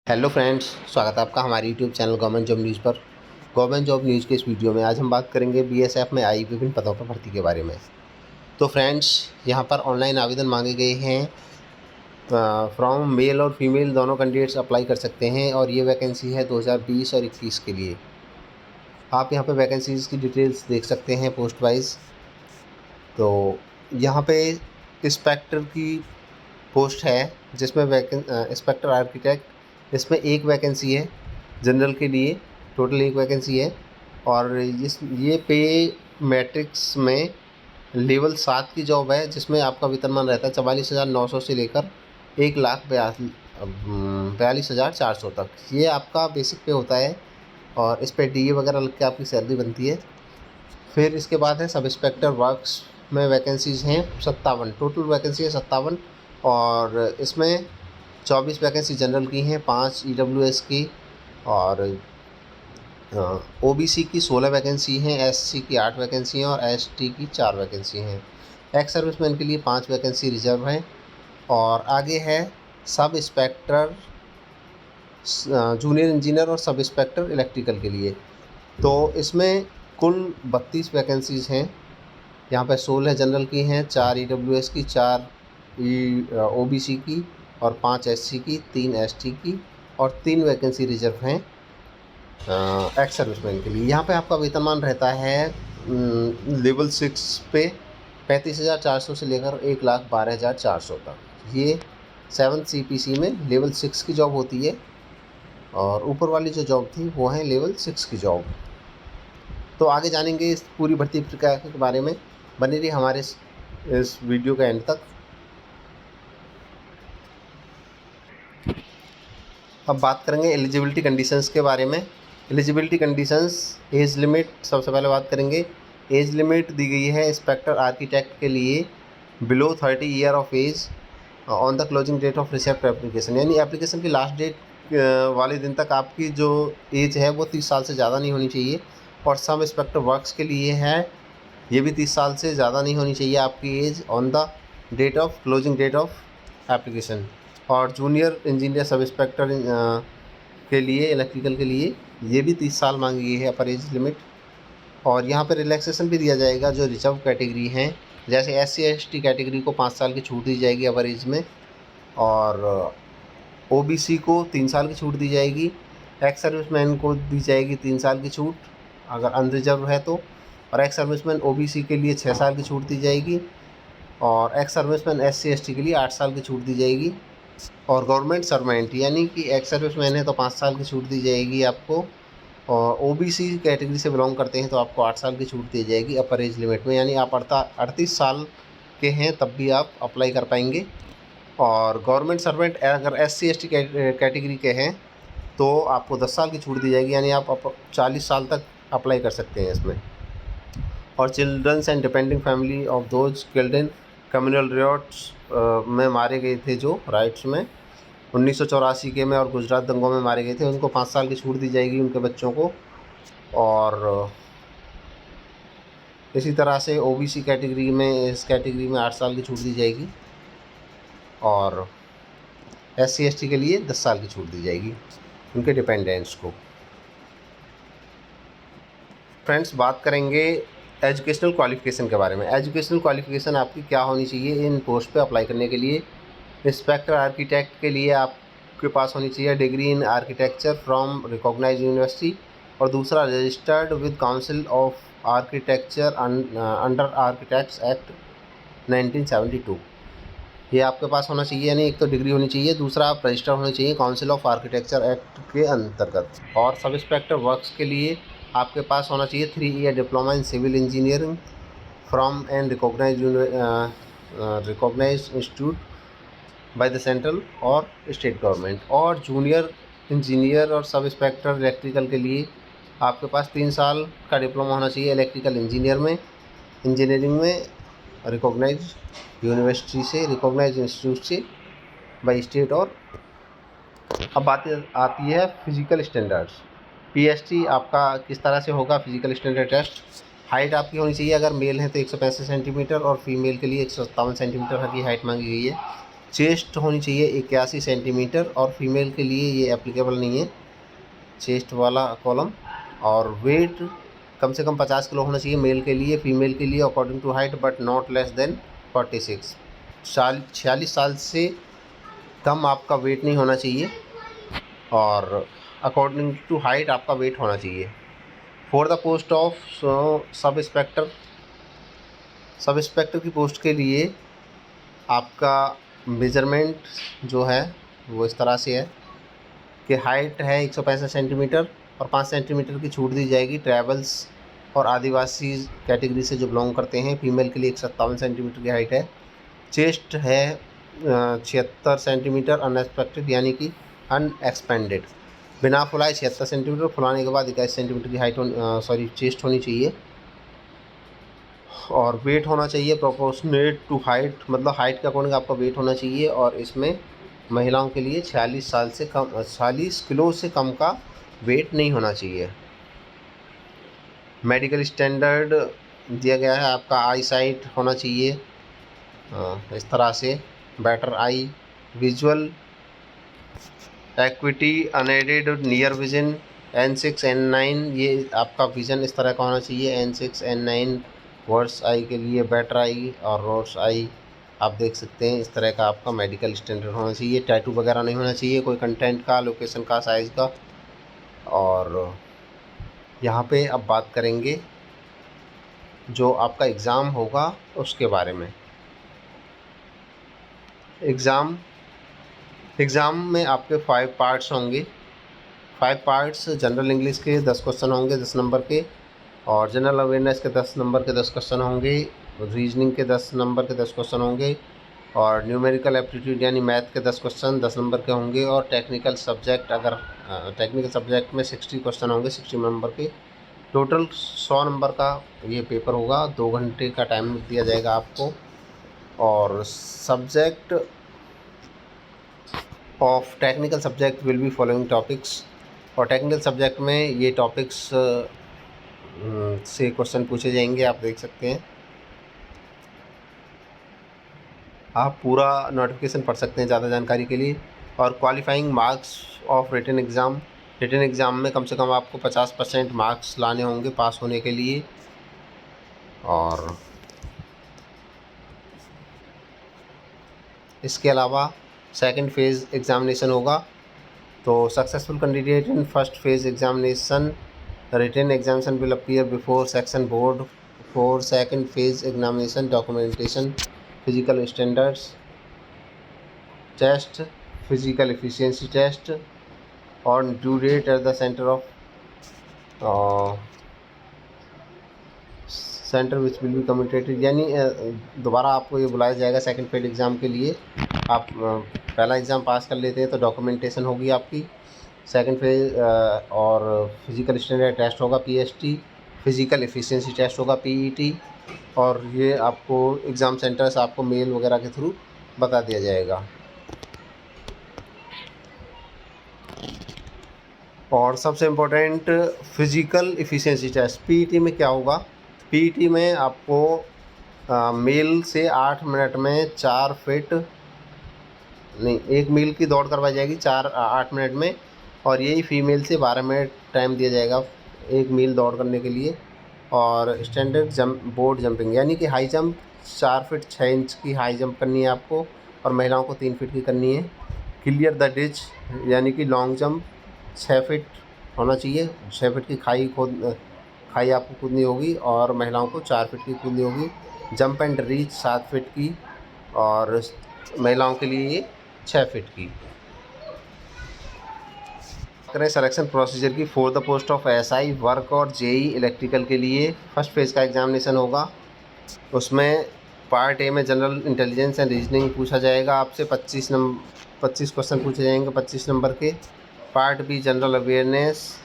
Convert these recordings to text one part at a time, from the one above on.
Hello friends, स्वागत है आपका हमारे YouTube channel government job news पर। गवर्नमेंट जॉब न्यूज़ के इस वीडियो में आज हम बात करेंगे बीएसएफ में आई विभिन्न पदों पर भर्ती के बारे में। तो फ्रेंड्स, यहाँ पर ऑनलाइन आवेदन मांगे गए हैं। फ्रॉम मेल और फीमेल दोनों कैंडिडेट्स अप्लाई कर सकते हैं और ये वैकेंसी है 2020 और 21 के लिए। आप यहाँ पर वैकेंसीज़ की डिटेल्स देख सकते हैं पोस्ट वाइज। तो यहाँ पे इंस्पेक्टर की पोस्ट है जिसमें इंस्पेक्टर आर्किटेक्ट, इसमें एक वैकेंसी है जनरल के लिए। टोटल एक वैकेंसी है और ये पे मैट्रिक्स में लेवल 7 की जॉब है जिसमें आपका वेतनमान रहता है 44,900 से लेकर 1,42,400 तक। ये आपका बेसिक पे होता है और इस पर डीए वगैरह लग के आपकी सैलरी बनती है। फिर इसके बाद है सब इंस्पेक्टर वर्क्स में वैकेंसीज़ हैं 57, टोटल वैकेंसी है 57 और इसमें 24 वैकेंसी जनरल की हैं, 5 ईडब्ल्यूएस की और ओबीसी की 16 वैकेंसी हैं, एससी की 8 वैकेंसी हैं और एसटी की 4 वैकेंसी हैं। एक्स सर्विसमैन के लिए 5 वैकेंसी रिजर्व हैं। और आगे है सब इंस्पेक्टर, जूनियर इंजीनियर और सब इंस्पेक्टर इलेक्ट्रिकल के लिए। तो इसमें कुल 32 वैकेंसीज़ हैं। यहाँ पर 16 जनरल की हैं, 4 ईडब्ल्यूएस की, 4 ओबीसी की और 5 एससी की, 3 एसटी की और 3 वैकेंसी रिजर्व हैं एक्स सर्विसमैन के लिए। यहाँ पे आपका वेतनमान रहता है लेवल 6 पे 35,400 से लेकर 1,12,400 तक। ये 7th CPC में लेवल 6 की जॉब होती है और ऊपर वाली जो जॉब थी वो है लेवल 6 की जॉब। तो आगे जानेंगे इस पूरी भर्ती प्रक्रिया के बारे में। बने रहिए हमारे इस वीडियो का एंड तक। अब बात करेंगे एलिजिबिलिटी कंडीशंस के बारे में। एलिजिबिलिटी कंडीशंस, एज लिमिट, सबसे पहले बात करेंगे। एज लिमिट दी गई है इंस्पेक्टर आर्किटेक्ट के लिए below 30 year of age on the closing date of receipt application, यानी एप्लीकेशन की लास्ट डेट वाले दिन तक आपकी जो एज है वो 30 साल से ज़्यादा नहीं होनी चाहिए। और सब इंस्पेक्टर वर्क्स के लिए है, ये भी 30 साल से ज़्यादा नहीं होनी चाहिए आपकी age on the date of closing date of application. और जूनियर इंजीनियर सब इंस्पेक्टर के लिए, इलेक्ट्रिकल के लिए, ये भी 30 साल मांगी गई है अपर एज लिमिट। और यहाँ पर रिलैक्सेशन भी दिया जाएगा जो रिजर्व कैटेगरी हैं, जैसे SC/ST कैटेगरी को 5 साल की छूट दी जाएगी अपर एज में और OBC को 3 साल की छूट दी जाएगी। एक्स सर्विसमैन को दी जाएगी 3 साल की छूट अगर अनरिजर्व है तो। और एक्स सर्विसमैन OBC के लिए 6 साल की छूट दी जाएगी और एक्स सर्विसमैन SC/ST के लिए 8 साल की छूट दी जाएगी। और गवर्नमेंट सर्वेंट यानी कि एक्स सर्विसमैन है तो 5 साल की छूट दी जाएगी आपको, और OBC कैटेगरी से बिलोंग करते हैं तो आपको 8 साल की छूट दी जाएगी अपर एज लिमिट में, यानी आप 38 साल के हैं तब भी आप अप्लाई कर पाएंगे। और गवर्नमेंट सर्वेंट अगर SC/ST कैटेगरी के हैं तो आपको 10 साल की छूट दी जाएगी, यानी आप 40 साल तक अप्लाई कर सकते हैं इसमें। और childrens and depending family of those killed in communal riots में मारे गए थे जो राइट्स में 1984 के में और गुजरात दंगों में मारे गए थे, उनको 5 साल की छूट दी जाएगी उनके बच्चों को। और इसी तरह से OBC कैटेगरी में, इस कैटेगरी में 8 साल की छूट दी जाएगी और SC/ST के लिए 10 साल की छूट दी जाएगी उनके डिपेंडेंट्स को। फ्रेंड्स, बात करेंगे एजुकेशनल क्वालिफ़िकेशन के बारे में। एजुकेशनल क्वालिफ़िकेशन आपकी क्या होनी चाहिए इन पोस्ट पे अप्लाई करने के लिए। इंस्पेक्टर आर्किटेक्ट के लिए आपके पास होनी चाहिए degree in architecture from recognised university और दूसरा registered with council of architecture under architects act 1972। ये आपके पास होना चाहिए, यानी एक तो डिग्री होनी चाहिए, दूसरा आप रजिस्टर होने चाहिए काउंसिल ऑफ आर्किटेक्चर एक्ट के अंतर्गत। और सब इंस्पेक्टर वर्क्स के लिए आपके पास होना चाहिए 3 year diploma in civil engineering from and recognised institute by the central और स्टेट गवर्नमेंट। और जूनियर इंजीनियर और सब इंस्पेक्टर इलेक्ट्रिकल के लिए आपके पास 3 साल का डिप्लोमा होना चाहिए इलेक्ट्रिकल इंजीनियरिंग में रिकॉग्नाइज्ड यूनिवर्सिटी से, रिकॉग्नाइज्ड इंस्टीट्यूट से बाय स्टेट। और अब बात आती है फिजिकल स्टैंडर्ड्स। PST आपका किस तरह से होगा फिजिकल स्टैंडर्ड टेस्ट। हाइट आपकी होनी चाहिए, अगर मेल है तो 165 सेंटीमीटर और फीमेल के लिए 157 सेंटीमीटर की हाइट मांगी गई है। चेस्ट होनी चाहिए 81 सेंटीमीटर, और फीमेल के लिए ये एप्लीकेबल नहीं है चेस्ट वाला कॉलम। और वेट कम से कम 50 किलो होना चाहिए मेल के लिए, फीमेल के लिए according to height but not less than 46। 46 साल से कम आपका वेट नहीं होना चाहिए, और अकॉर्डिंग टू हाइट आपका वेट होना चाहिए। For the post of sub inspector की पोस्ट के लिए आपका मेजरमेंट जो है वो इस तरह से है कि हाइट है 165 सेंटीमीटर, और 5 सेंटीमीटर की छूट दी जाएगी ट्राइबल्स और आदिवासी कैटेगरी से जो बिलोंग करते हैं। फीमेल के लिए 157 सेंटीमीटर की हाइट है। चेस्ट है 76 सेंटीमीटर अनएक्सपेक्टेड यानी कि अनएक्सपेंडेड, बिना फुलाए 76 सेंटीमीटर, फुलाने के बाद 21 सेंटीमीटर की हाइट चेस्ट होनी चाहिए। और वेट होना चाहिए प्रोपोर्शनेट टू हाइट, मतलब हाइट के अकॉर्डिंग आपका वेट होना चाहिए। और इसमें महिलाओं के लिए 46 किलो से कम का वेट नहीं होना चाहिए। मेडिकल स्टैंडर्ड दिया गया है आपका आई साइट होना चाहिए इस तरह से, better I, visual equity, unaided near vision, N6 N9, ये आपका विज़न इस तरह का होना चाहिए। N6 N9 वर्ड्स आई के लिए बेटर आई और रोड्स आई आप देख सकते हैं। इस तरह का आपका मेडिकल स्टैंडर्ड होना चाहिए। टैटू वगैरह नहीं होना चाहिए कोई कंटेंट का, लोकेशन का, साइज़ का। और यहाँ पे अब बात करेंगे जो आपका एग्ज़ाम होगा उसके बारे में। एग्ज़ाम में आपके 5 पार्ट्स होंगे। 5 पार्ट्स जनरल इंग्लिश के 10 क्वेश्चन होंगे 10 नंबर के, और जनरल अवेयरनेस के 10 नंबर के 10 क्वेश्चन होंगे, रीजनिंग के 10 नंबर के 10 क्वेश्चन होंगे, और न्यूमेरिकल एप्टीट्यूड यानी मैथ के 10 क्वेश्चन 10 नंबर के होंगे, और टेक्निकल सब्जेक्ट में 60 क्वेश्चन होंगे 60 नंबर के। टोटल 100 नंबर का ये पेपर होगा। 2 घंटे का टाइम दिया जाएगा आपको। और subject of technical subject will be following topics, और टेक्निकल सब्जेक्ट में ये टॉपिक्स से क्वेश्चन पूछे जाएंगे। आप देख सकते हैं, आप पूरा नोटिफिकेशन पढ़ सकते हैं ज़्यादा जानकारी के लिए। और qualifying marks of written exam में कम से कम आपको 50% मार्क्स लाने होंगे पास होने के लिए। और इसके अलावा सेकंड फेज़ एग्ज़ामिनेशन होगा। तो successful candidate in first phase examination written examination will appear before section board for second phase examination documentation, physical standards test, physical efficiency test, और due date at the centre which will be commutated, यानी दोबारा आपको ये बुलाया जाएगा second phase exam के लिए। आप पहला एग्ज़ाम पास कर लेते हैं तो डॉक्यूमेंटेशन होगी आपकी, सेकंड फेज और फिजिकल स्टैंडर्ड टेस्ट होगा PST, फिजिकल एफिशिएंसी टेस्ट होगा PET, और ये आपको एग्ज़ाम सेंटर्स आपको मेल वगैरह के थ्रू बता दिया जाएगा। और सबसे important physical efficiency test PET में क्या होगा, PET में आपको मेल से 8 मिनट में 4 फीट नहीं 1 मील की दौड़ करवाई जाएगी 8 मिनट में, और यही फीमेल से 12 मिनट टाइम दिया जाएगा 1 मील दौड़ करने के लिए। और स्टैंडर्ड बोर्ड जंपिंग यानी कि हाई जंप 4 फीट 6 इंच की हाई जंप करनी है आपको, और महिलाओं को 3 फीट की करनी है। क्लियर द डिच यानी कि लॉन्ग जंप 6 फीट होना चाहिए, 6 फीट की खाई आपको कूदनी होगी, और महिलाओं को 4 फीट की कूदनी होगी। जंप एंड रीच 7 फीट की, और महिलाओं के लिए ये 6 फीट की। करें सिलेक्शन प्रोसीजर की for the post of SI work और JE इलेक्ट्रिकल के लिए फर्स्ट फेज़ का एग्जामिनेशन होगा। उसमें पार्ट ए में जनरल इंटेलिजेंस एंड रीजनिंग पूछा जाएगा आपसे 25 क्वेश्चन पूछे जाएंगे 25 नंबर के। Part B general awareness,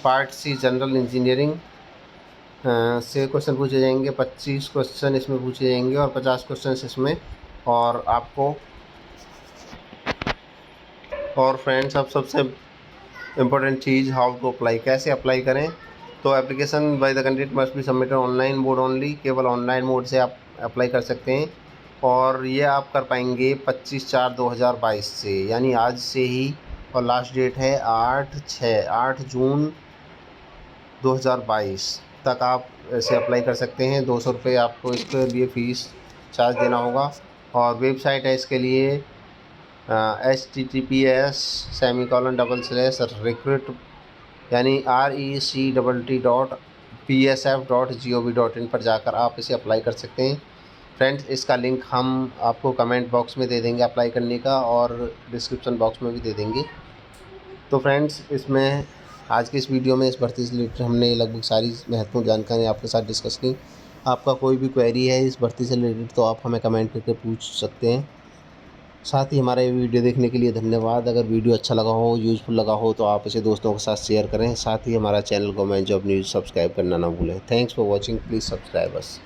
part C general engineering से क्वेश्चन पूछे जाएंगे 25 क्वेश्चन इसमें पूछे जाएंगे, और 50 क्वेश्चन इसमें। और आपको और फ्रेंड्स अब सबसे इम्पोर्टेंट चीज़ हाउ टू अप्लाई, कैसे अप्लाई करें। तो application by the candidate must be submitted online mode only, केवल ऑनलाइन मोड से आप अप्लाई कर सकते हैं। और ये आप कर पाएंगे 25/4/2022 से, यानी आज से ही। और लास्ट डेट है 8 जून 2022 तक आप इसे अप्लाई कर सकते हैं। 200 रुपये आपको इसके लिए फ़ीस चार्ज देना होगा। और वेबसाइट है इसके लिए https://recruit यानी RECTT.psf.gov.in पर जाकर आप इसे अप्लाई कर सकते हैं। फ्रेंड्स, इसका लिंक हम आपको कमेंट बॉक्स में दे देंगे अप्लाई करने का, और डिस्क्रिप्शन बॉक्स में भी दे देंगे। तो फ्रेंड्स, इसमें आज की इस वीडियो में इस भर्ती से रिलेटेड हमने लगभग सारी महत्वपूर्ण जानकारी आपके साथ डिस्कस की। आपका कोई भी क्वेरी है इस भर्ती से रिलेटेड तो आप हमें कमेंट करके पूछ सकते हैं। साथ ही हमारा ये वीडियो देखने के लिए धन्यवाद। अगर वीडियो अच्छा लगा हो, यूज़फुल लगा हो, तो आप इसे दोस्तों के साथ शेयर करें। साथ ही हमारा channel government job news subscribe करना ना भूलें। Thanks for watching, please subscribe us.